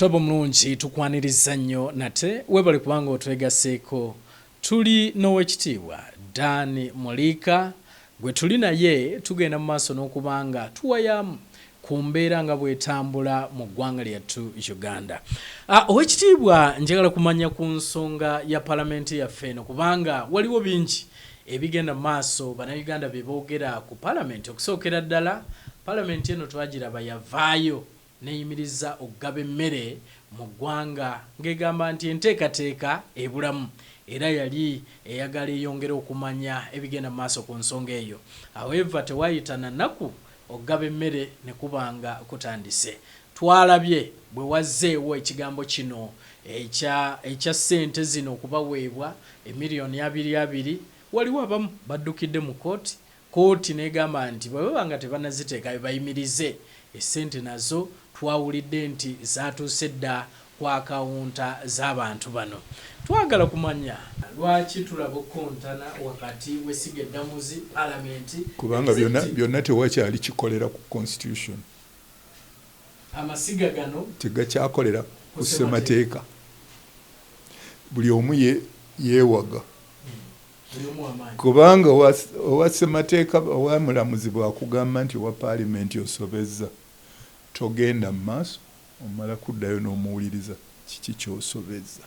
Mulaba mulungi tukwaniriza nnyo nate webale kubanga otwegaseeko tuli n'owekitiibwa Dan Mulika gwe tuli naye tugenda mu maaso n'okubanga tuwayamu ku mbeera nga bwetambula mu ggwanga lyattu Uganda. Owekitiibwa njagala kumanya ku nsonga ya palamenti yaffe eno kubanga waliwo bingi ebigenda mu maaso bannayuganda bye boogera ku palamenti. Okusookera ddala palamenti eno twagiraba yavaayo neyimiriza okugaba emmere mu ggwanga ng'egamba nti enteekateeka ebulamu era yali eyagala eyongera okumanya ebigenda mu maaso ku nsonga eyo. However, tewayita na nnaku okugaba emmere ne kubanga kutandise. Twalabye bwe wazzeewo ekigambo kino ekya ssente zino okubaweebwa emiliyoni 200 waliwo abamu baddukidde mu kooti n'egamba nti bwe babanga tebanaziteeka bayimirize essente nazo twawulidde nti zaatuuse dda ku akawunta z'abantu bano. Twagala kumanya lwaki tulaba okkontana wakati w'essiga eddamuzi palamenti kubanga byonna tewakyali kikolera ku constitution. Amasiga gano tegakyakolera ku ssemateeka. Buli omu yeewaga kubanga owa ssemateeka owa mulamuzi bwakugamba nti owa paalamenti osobezza togenda mu maaso omala kuddayo n'omuwuliriza kiki ky'osobezza.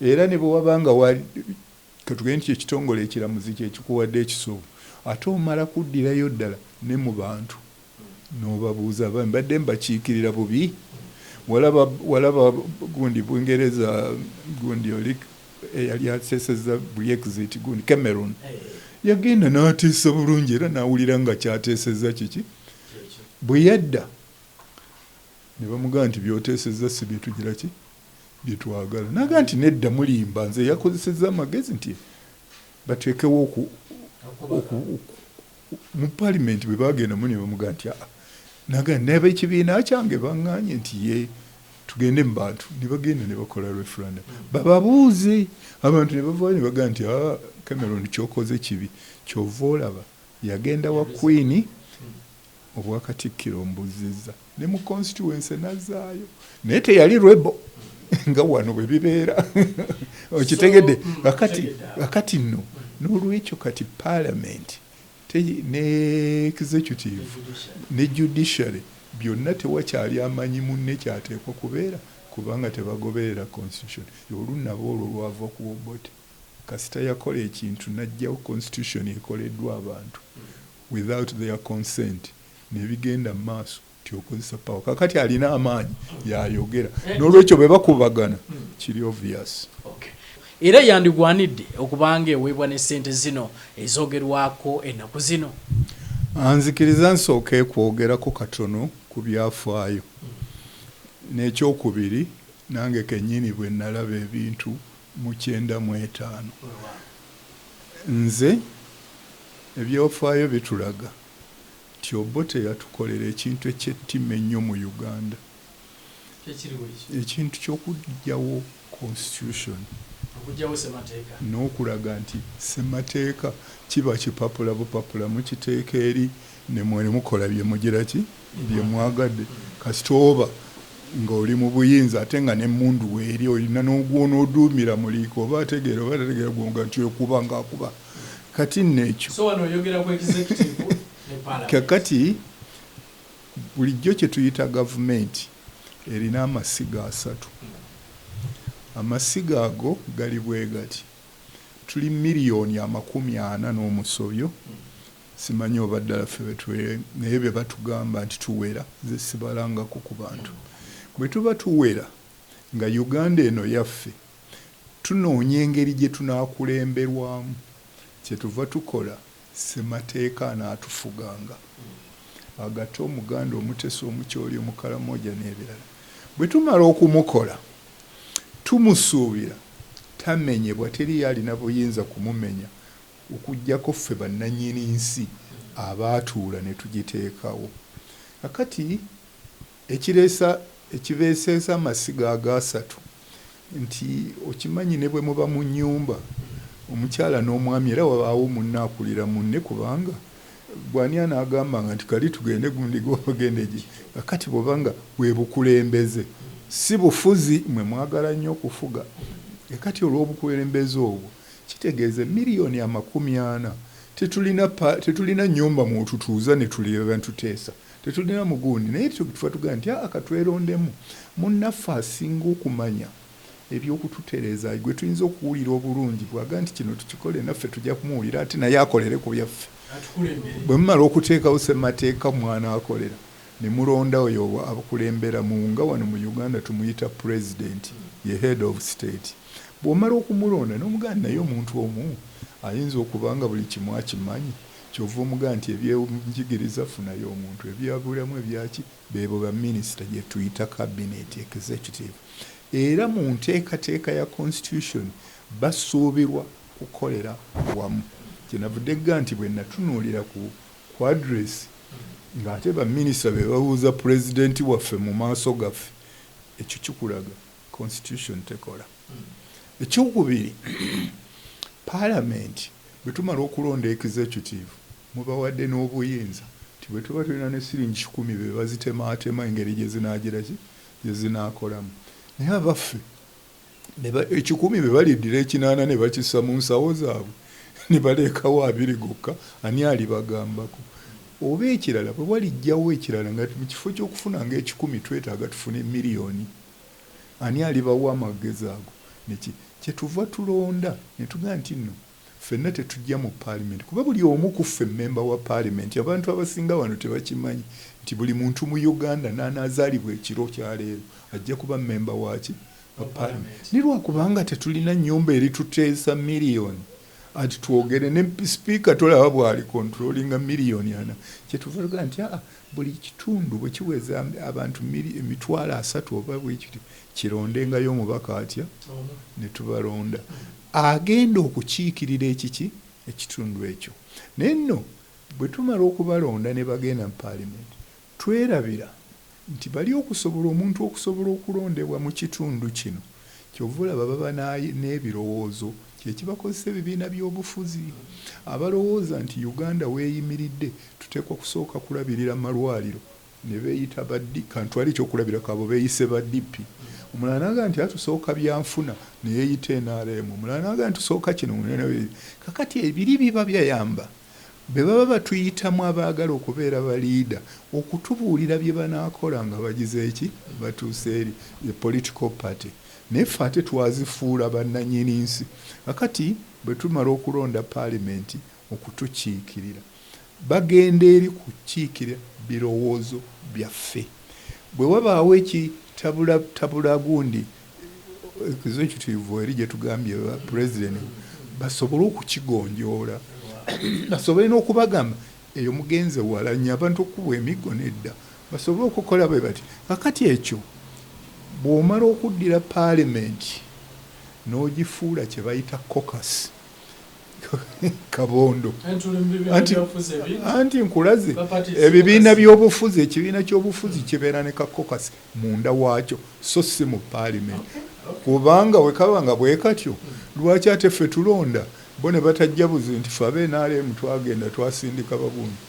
Era ne bwe wabanga katugende nti ekitongole ekiramuzi kyekikuwadde ekisobo ate omala kuddirayo ddala ne mu bantu n'obabuuza mbadde mbakiikirira bubi. Walaba gundi Bungereza gundi oli eyali ateesezza Brexit gundi Cameron yagenda n'ateesa bulungi era n'awulira nga kyateesezza kiki bwe yadda ne bamugamba nti byoteesezza si bye tugira ki bye twagala. Naga nti nedda mulimba nze yakozesezza amagezi nti bateekewo mu palamenti bwe bagendamu ne bamugamba nti naga neba ekibiina kyange baŋŋaanye nti ye tugende mu bantu ne bagenda ne bakola referendum bababuuze abantu ne bavaayo ne bagamba nti Cameron kyokoze kibi kyova olaba yagenda wa Queen obwakatikkiro ombuzizza ne mu constituency nazaayo naye teyali rwebo nga wano bwe bibeera okitegedde akati nno n'olwekyo kati parliament ne executive ne judiciary byonna tewakyali amanyi munne kyateekwa kubeera kubanga tebagoberera constitution. Olunaba olwo lwava ku Obote kasita yakola ekintu najjawo constitution ekoleddwa abantu without their consent nebigenda mu maaso tyokozesa power kakati alina amaanyi yayogera n'olwekyo bwe bakubagana kiri obvious. Era yandigwanidde okubanga eweebwa n'essente zino ezoogerwako ennaku zino. Anzikiriza nsooke kwogerako katono ku byafaayo. N'ekyokubiri nange kennyini bwe nalaba ebintu mu 95 nze ebyafaayo bitulaga nti Obote yatukolera ekintu ekyettima ennyo mu Uganda, ekintu ky'okugyawo constitution n'okulaga nti ssemateeka kiba kipapula bupapula mukiteeka eri ne mwene mukola bye mugira ki bye mwagadde kasita oba ng'oli mu buyinza ate nga n'emmundu weeri olina n'ogwonoodduumira muliiko oba ategeera oba tategeera gwonga nti okuba ng'akuba kati n'ekyo kakati bulijjo kye tuyita gavumenti erina amasiga 3. Amasiga ago gali bwe gati tuli miliyoni 40 n'omusobyo simanyi oba ddala ffe naye bye batugamba nti tuwera ze sibalangako ku bantu bwe tuba tuwera nga Uganda eno yaffe tunoonya engeri gye tunaakulemberwamu kyetuva tukola ssemateeka anaatufuganga agate Omuganda Omutesa Omukyoli Omukalamoja n'ebirala bwe tumala okumukola tumusuubira tamenyebwa teri yalina buyinza kumumenya okuggyako ffe bannannyini nsi abaatuula ne tugiteekawo. Kakati ekibeeseesa amasiga aga 3 nti okimanyi ne bwe muba mu nnyumba omukyala n'omwami era wabaawo munne akulira munne kubanga bw'ani anaagambanga nti kali tugende gundi gwogende gye kakati bw'obanga bwe bukulembeze si bufuzi mwe mwagala nnyo okufuga ekati olw'obukulembeze obwo kitegeeza miliyoni 40 tetulina nnyumba mwotutuuza ne tulira ntuteesa tetulina mugundi naye tufa tugaa nti akatwerondemu munnaffe asinga okumanya ebyokututereeza gwe tuyinza okuwulira obulungi bwaga nti kino tukikole naffe tujja kumuwulira ate naye akolere ku byaffe bwe mumala okuteekawo semateeka mwana akolera ne mulonda oyo abakulembera nga wano mu Uganda tumuyita president ye head of state bw'omala okumulonda n'omuganda naye omuntu omu ayinza okubanga buli kimu akimanyi kyova omuganda nti ebyenjigiriza funayo omuntu ebyabulamu ebyaki beebo baminisita gye tuyita cabinet executive era mu nteekateeka ya constitution basuubirwa kukolera wamu kyenavudde ga nti bwe natunuulira ku address ng'ate baminisita be babuuza pulezidenti waffe mu maaso gaffe ekyo kikulaga constitution tekola ekyokubiri parliament bwe tumala okulonda executive mubawadde n'obuyinza nti bwe tuba tulina ne siringi 10 be bazitemaatema engeri gye zinaakolamu naye abaffe 10 be baliddira 8 ne bakissa mu nsawo zaabwe ne baleekawo 2 gokka ani alibagambako oba ekirala bwe walijjawo ekirala nga mu kifo ky'okufuna nga10 twetaaga tufune miliyoni ani alibawo amagezi ago neki kyetuva tulonda ne tugaa nti nno ffenna tetujja mu parliament kuba buli omu ku ffe memba wa parliament abantu abasinga wano tebakimanyi nti buli muntu mu Uganda n'anaazaalibwa ekiro kyaleero ajja kuba memba waki wa parliament ni lwakubanga tetulina nnyumba erituteesa miliyoni ati twogere ne speaker tolaba bwali controllinga miliyoni 4 kyetuva tugaa nti buli kitundu bwe kiweza abantu 300 oba bwekiti kirondengayo omubaka atya ne tubalonda agenda okukiikirira ekiki ekitundu ekyo naye nno bwe tumala okubalonda ne bagenda mu parliament twerabira nti bali okusobola omuntu okusobola okulondebwa mu kitundu kino kyova olaba baba n'ebirowoozo kyekibakozesa ebibiina by'obufuzi abalowooza nti Uganda weeyimiridde tuteekwa kusooka kulabirira malwaliro ne beeyita kantu ali kyokulabira kabo beeyise baddipi omulala naga nti atusooka byanfuna ne yeeyita NRM omulala naga nti tusooka kino kakati ebiri biba byayamba be baba batuyitamu abaagala okubeera baliida okutubuulira bye banaakola nga bagize eki batuuse eri the political party neffe ate twazifuula bannannyini nsi kakati bwe tumala okulonda parliament okutukiikirira bagenda eri kukiikira birowoozo byaffe bwe wabaawo ekitabula gundi executive eri gye tugambye president basobole okukigonjoola basobole n'okubagamba eyo mugenze walanya abantu okubwa emiggo nedda basobole okukola bwe bati kakati ekyo bw'omala okuddira parliament n'ogifuula kye bayita caucus kabondo anti nkulaze ebibiina by'obufuzi ekibiina ky'obufuzi kibeera ne ka caucus munda waakyo so si mu parliament kubanga wekabanga bwe katyo lwaki ate ffe tulonda bo ne batajja buzi nti fe ab'NRM twagenda twasindika babundi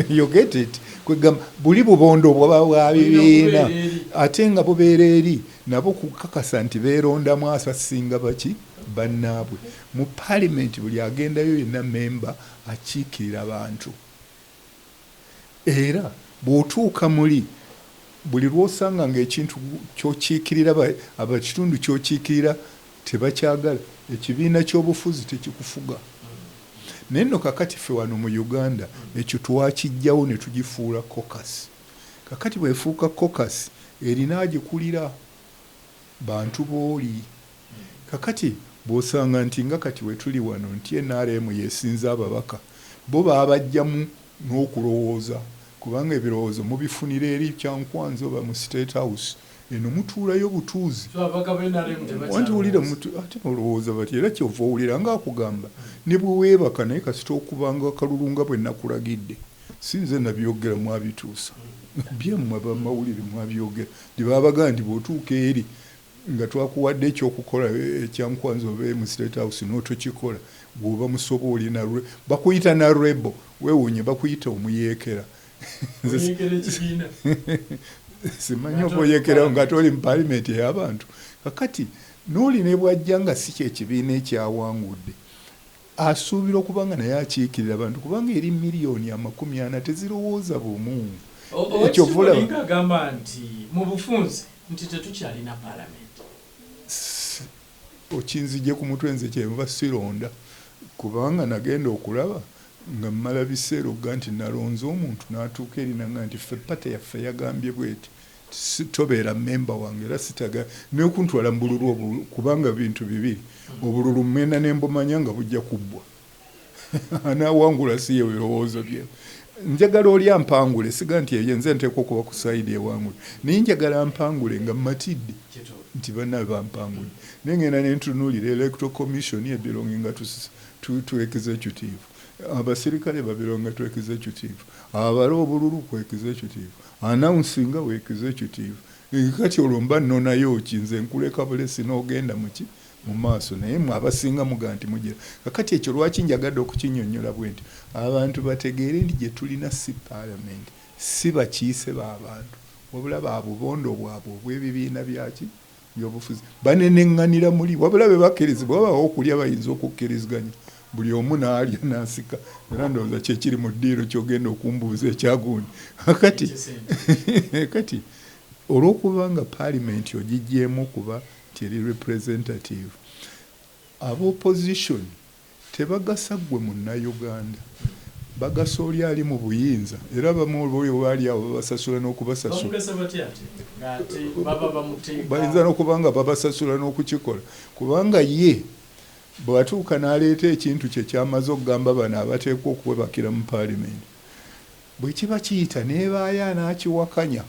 you get it kwegamba buli bubondo bwa bibiina ate nga bubeera eri nabo kukakasa nti beerondamu asasinga baki bannaabwe mu parliament buli agendayo yenna memba akiikirira abantu era bw'otuuka muli buli lw'osanga ng'ekintu ky'okiikirira abakitundu ky'okiikirira tebakyagala ekibiina ky'obufuzi tekikufuga naye nno kakati ffe wano mu Uganda ekyo twakijjawo ne tugifuula caucus kakati bwefuuka caucus erina agikulira bantu booli kakati bw'osanga nti nga kati we tuli wano nti NRM yeesinza ababaka bo babajjamu n'okulowooza kubanga ebirowoozo mubifunira eri Kyankwanzi oba mu State House eno mutuulayo butuuzi wanti wulira ate olowooza bati era kyova owulira ngaakugamba ne bwe weebaka naye kasita okubanga akalulunga bwe nakulagidde sinze nabyogera mwabituusa byemmwe bamawulire mwabyogera ndibaabagaa nti bw'otuuka eri nga twakuwadde ekyokukola ekyankwanzi oba mu State House n'otokikola bw'oba musoba olina bakuyita na rebo weewuunye bakuyita omuyeekera simanyi oboyekerawo nga toli mu paalamenti ey'abantu kakati n'oli ne bwajja nga si kyekibiina ekyawangudde asuubira okuba nga naye akiikirira abantu kubanga eri miliyoni 40 tezirowooza bumu ekyo agamba nti mu bufunze nti tetukyalina paalamenti okinzije ku mutwe nze kyenva sironda kubanga nagenda okulaba nga mmala biseera okuga nti nalonze omuntu n'atuuka eri nanga nti ffe pate yaffe yagambye bweti tobeera memba wange era sitaga n'okuntwala mu bululu kubanga bintu bibiri obululu mmenda n'embumanya nga bujja kubbwa anaawangula si yewe birowoozo bye njagala oli ampangule siga nti eyo nze nteekwa okuba ku sayidi ewangule naye njagala mpangule nga mmatidde nti bannabe bampangule naye ngenda nentunuulira electoral commission ebironginga to executive abasirikale babironga to executive abala obululu ku executive announcing we executive kati olwo nonayo kinze nkuleka bulesi n'ogenda muki mu maaso naye abasinga muga nti mugira kakati ekyo lwaki njagadde okukinnyonnyola bwenti abantu bategeere nti gye tulina si paalamenti si bakiise b'abantu wabula babubondo bwabwe obw'ebibiina byaki byobufuzi baneneŋŋanira muli wabula be bakkirizibwa babawo okulya bayinza okukkiriziganya buli omu n'alya n'asika era ndowooza kyekiri mu ddiiro kyogenda okumbuuza ekyagundi kati olw'okuba nga paalamenti ogiggyemu kuba teri representative ab'opposition tebagasa ggwe munnayuganda bagasa oli ali mu buyinza era bamu baali awo babasasula n'okubasasula bayinza n'okuba nga babasasula n'okukikola kubanga ye bw'atuuka n'aleeta ekintu kye kyamaze okugamba bano abateekwa okwebakira mu paalamenti bwe kiba kiyita neebaaya n'akiwakanya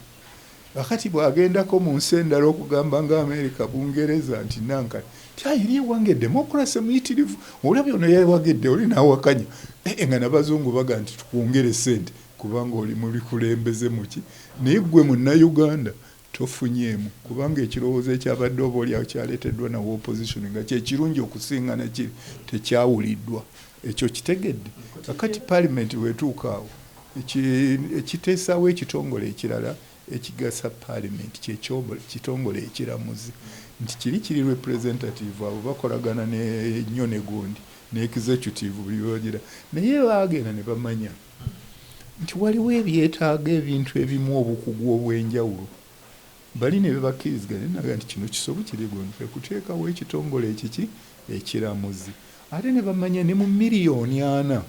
akati bw'agendako mu nsi endala okugamba nga Amerika Bungereza nti nankani tyayiri ewange demokrasi muyitirivu olabye ono yawagedde oli n'awakanya nga n'abazungu baga nti tukwongere ssente kubanga oli mu bikulembeze muki naye ggwe munnayuganda tofunyeemu kubanga ekirowoozo ekyabadde oba oliawo kyaleeteddwa nawo opposition nga kyekirungi okusinga nakiri tekyawuliddwa ekyo kitegedde akati paalamenti wetuukaawo ekiteesaawo ekitongole ekirala ekigasa paalamenti kitongole ekiramuzi nti kiri representative abo bakolagana nnyo ne gundi ne executive bibagira naye baagenda ne bamanya nti waliwo ebyetaaga ebintu ebimu obukugu obw'enjawulo bali ne bebakkiriziganya naga nti kino kisobokire gwe kuteekawo ekitongole ekiki ekiramuzi ate ne bamanya ne mu miliyoni 4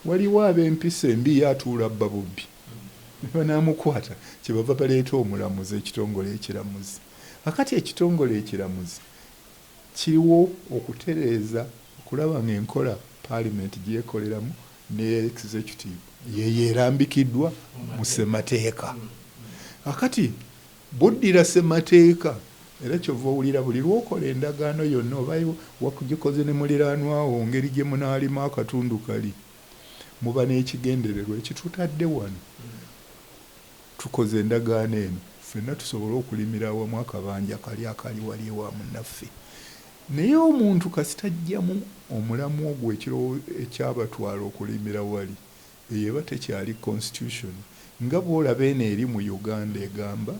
waliwo ab'empisa embi yatuula bba bubbi ne banaamukwata kyebava baleeta omulamuzi ekitongole ekiramuzi akati ekitongole ekiramuzi kiriwo okutereeza okulaba ng'enkola paalamenti gyekoleramu ne executive yeyeerambikiddwa mu ssemateeka akati buddira ssemateeka era kyova owulira buli lwokola endagaano yonna oba wakugikoze ne muliraanwawo ngeri gye munaalimu akatundu kali muba n'ekigendererwa ekitutadde wano tukoze endagaano eno ffenna tusobole okulimira awamu akabanja kali akali wali ewamu naffe naye omuntu kasitajjamu omulamu ogwo ekyabatwala okulimira wali eyeba tekyali constitution nga bw'olaba eno eri mu Uganda egamba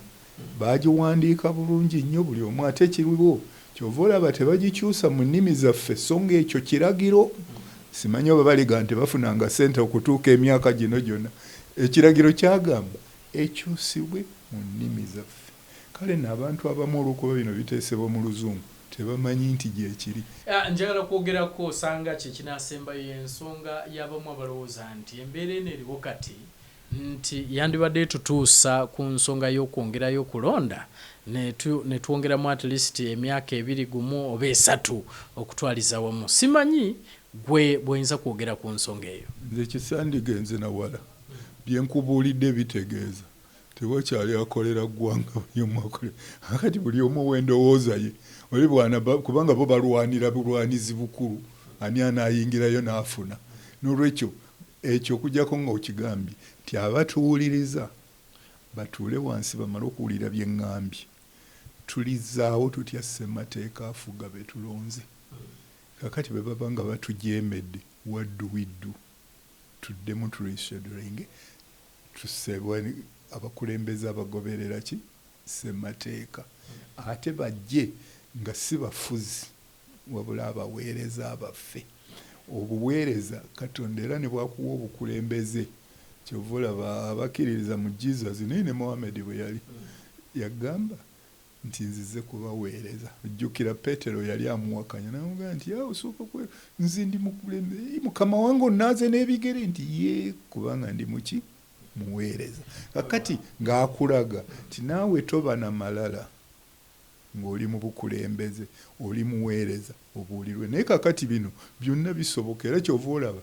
baagiwandiika bulungi nnyo buli omu ate kiriwo kyova olaba tebagikyusa mu nnimi zaffe so ng'ekyo kiragiro simanyi oba baliga nti bafunanga ssente okutuuka emyaka gino gyonna ekiragiro kyagamba ekyusibwe mu nnimi zaffe kale n'abantu abamu olw'okuba bino biteesebwa mu luzungu tebamanyi nti gyekiri njagala kwogerako osanga kyekinaasembayo y'ensonga y'abamu abalowooza nti embeera eno eriwo kati nti yandibadde tutuusa ku nsonga y'okwongerayo okulonda ne twongeramu at least emyaka 2 gumu oba 3 okutwaliza wamu simanyi gwe bw'oyinza kwogera ku nsonga eyo nze kisandigenze nawala byenkubuulidde bitegeeza tewakyali akolera ggwanga buli omu akolera akati buli omu wendowooza ye oli kubanga bo balwanira bulwanizi bukulu ani anaayingirayo n'afuna n'olwekyo ekyo okujjako nga okigambye nti abatuwuliriza batuule wansi bamale okuwulira bye ŋŋambye tulizaawo tutya ssemateeka afuga be tulonze kakati bwe baba nga batujeemedde what do we do tuddemu turescheduling tusebwe abakulembeze abagoberera ki ssemateeka ate bajje nga si bafuzi wabula abaweereza abaffe obuweereza Katonda era ne bwakuwa obukulembeze kyova olaba abakkiririza mu Jesus naye ne Mohammed bwe yali yagamba nti nzize kubaweereza ojjukira Petero yali amuwakanya namugamba nti osooka nze ndi mukulembeze mukama wange onaaze n'ebigere nti ye kubanga ndi muki muweereza kakati ng'akulaga nti naawe toba na malala ng'oli mu bukulembeze oli muweereza obuulirwe naye kakati bino byonna bisoboka era kyova olaba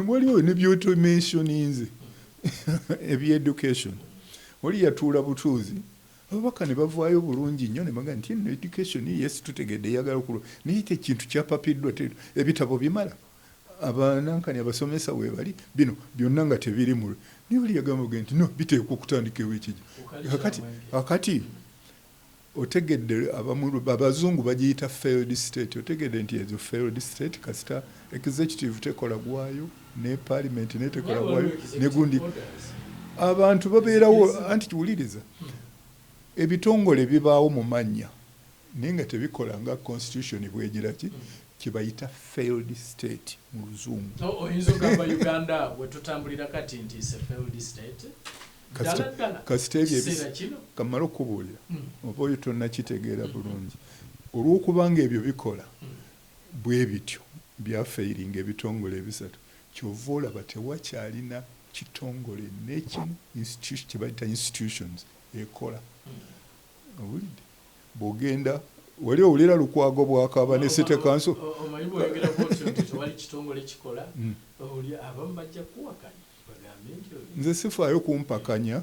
waliwo ne by'automationinze ebyeducation oli yatuula butuuzi ababaka ne bavaayo bulungi nnyo ne baga nti eno education yes tutegedde eyagala okulwa naye te ekintu kyapapiddwa ebitabo bimala abanankani abasomesa weebali bino byonna nga tebiri mu naye oli yagamba nti no biteekwa okutandikawo ekijja akati otegedde abazungu bagiyita failed state otegedde nti ezo failed state kasita executive tekola gwayo ne parliament netekola gwayo negundi abantu babeerawo anti kiwuliriza ebitongole bibaawo mu mannya naye nga tebikola nga constitution bwegira ki kibayita failed state mu luzungu oyinza ogamba Uganda wetutambulira kati nti is a failed state kasita ebyo kamala okubuulira oba oyo tonnakitegeera bulungi olw'okubanga ebyo bikola bwe bityo byafeiringa ebitongole ebisatu kyova olaba tewakyalina kitongole n'ekimu kyebayita institutions ekola owulidde bw'ogenda wali owulira Lukwago bw'akaaba ne City Council nze sifaayo kumpakanya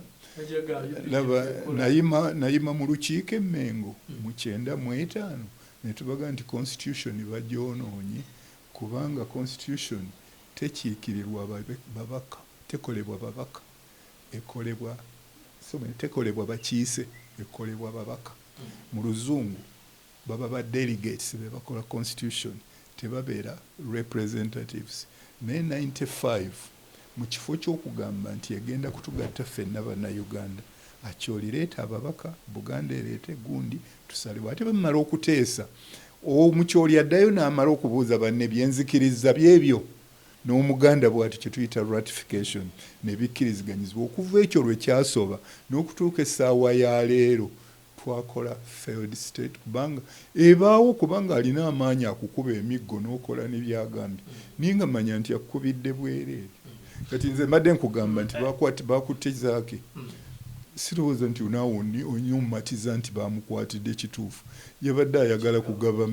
nayima mu lukiiko e Mengo mu 1995 ne tubaga nti constitution bagyonoonye kubanga constitution tekiikirirwa babaka tekolebwa babaka tekolebwa bakiise ekolebwa babaka mu luzungu baba ba delegates be bakola constitution tebabeera representatives naye 95 mu kifo ky'okugamba nti egenda kutugatta ffenna bannayuganda akyolireeta ababaka Buganda ereete gundi tusalibwa ate bamala okuteesa omukyoli addayo n'amala okubuuza banne byenzikiriza byebyo n'omuganda bw'ati kye tuyita ratification ne bikkiriziganyizibwa okuva ekyo lwe kyasoba n'okutuuka essaawa ya leero twakola failed state kubanga ebaawo kubanga alina amaanyi akukuba emiggo n'okola n'ebyagambye naye nga manya nti akubidde bwereere kati nze mbadde nkugamba nti bakutte Zaake sirowooza nti naawe onyummatiza nti bamukwatidde kituufu yabadde ayagala kugaba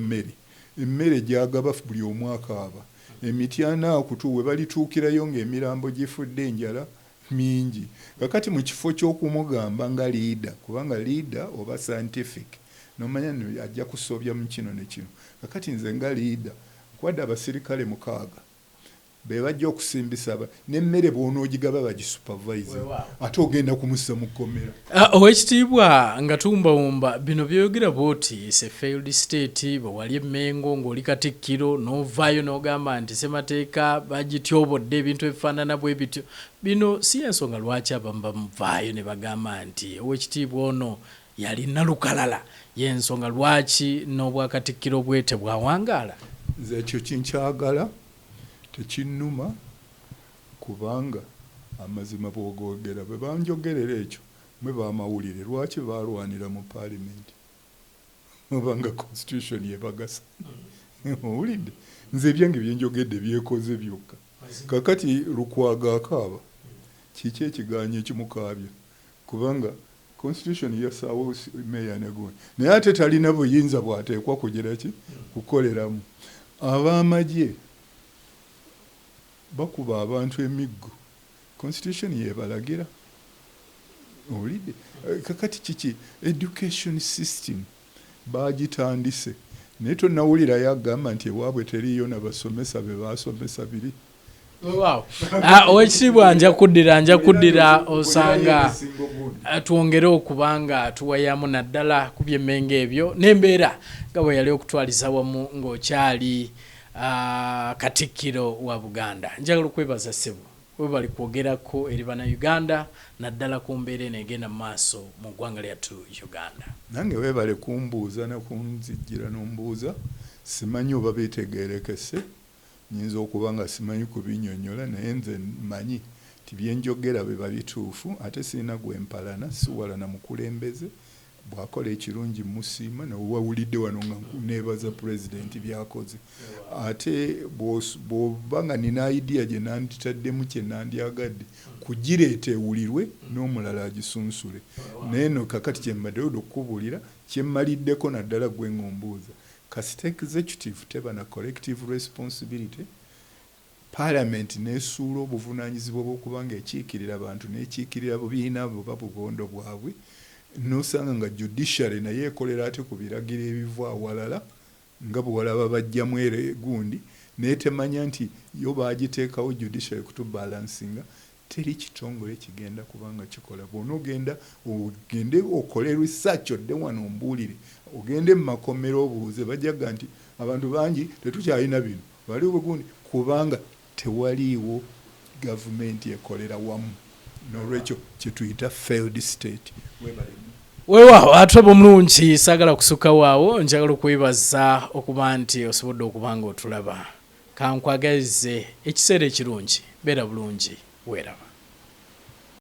emmere gyagaba buli omu akaaba emityana akutuwe balituukirayo ng'emirambo gifudde enjala mingi kakati mu kifo ky'okumugamba nga leader kubanga leader oba scientific nomanya ajja kusobya mu kino ne kino kakati nze nga leader kwadde abasirikale 6 be bajja okusimbisa n'emmere bw'onoogigaba bagisupervise ate ogenda kumussa mu kkomera owekitiibwa nga tumbawumba bino byogera bwoti is a failed state bwe wali Mengo ng'oli Katikkiro n'ovaayo n'ogamba nti ssemateeka bagityobodde ebintu ebifaanana bwe bityo bino si ensonga lwaki abamu bamuvaayo ne bagamba nti owekitiibwa ono yalina lukalala y'ensonga lwaki n'obwakatikkiro bwete bwawangaala nze ekyo kinkyagala tekinnuma kubanga amazima bw'ogogera bwe banjogerera ekyo mwe bamawulire lwaki balwanira mu parliament obanga constitution yebagasa owulidde nze ebyange byenjogedde byekoze byokka kakati Lukwago akaaba kiki ekiganyo ekimukaabya kubanga constitution yasaawo meya negundi naye ate talina buyinza bwateekwa kugira ki kukoleramu ab'amagye bakuba abantu emiggo constitution yebalagira owulidde kakati kiki education system bagitandise naye tonnawulirayo agamba nti ewaabwe teriyo nabasomesa be basomesa biri owekitiibwa nja kuddira osanga twongere okubanga tuwayamu naddala ku byemmengo ebyo n'embeera nga bwe yali okutwaliza wamu ng'okyali Katikkiro wa Buganda njagala okwebaza ssebo we bali kwogerako eri bannayuganda naddala ku mbeera eno egenda mu maaso mu ggwanga lyattu Uganda. Nange weebale kumbuuza nakunzijjira n'ombuuza simanyi oba beetegeerekese nyinza okuba nga simanyi kubinnyonnyola naye nze mmanyi ti byenjogera biba bituufu ate sirina gwempalana siwalana mukulembeze bw'akola ekirungi musiima nawawulidde wano nga neebaza pulezidenti byakoze ate bw'oba nga nina idea gye nanditaddemu kye nandyagadde kugireeta ewulirwe n'omulala agisunsule naye no kakati kye mbaddeyo okukubuulira kye mmaliddeko naddala gwe ng'ombuuza kasita executive teba na collective responsibility Parliament nesuula obuvunaanyizibwa bw'okuba nga ekiikirira abantu n'ekiikirira bubiina buba bubondo bwabwe n'osanga nga judiciary naye ekolera ate ku biragiro ebiva awalala nga bwe walaba bajjamu ere gundi naye temanya nti yo baagiteekawo judiciary kutubalansinga teri kitongole kigenda kubanga kikola bw'onoogenda ogende okole research odde wano ombuulire ogende mu makomero obuuze bajjaga nti abantu bangi tetukyalina bino waliwo gundi kubanga tewaliiwo gavumenti ekolera wamu n'olwekyo kye tuyita failed state. Weewaawo ate omulungi saagala kusukka waawo njagala okwebaza okuba nti osobodde okuba nga otulaba kankwagalize ekiseera ekirungi beera bulungi weeraba.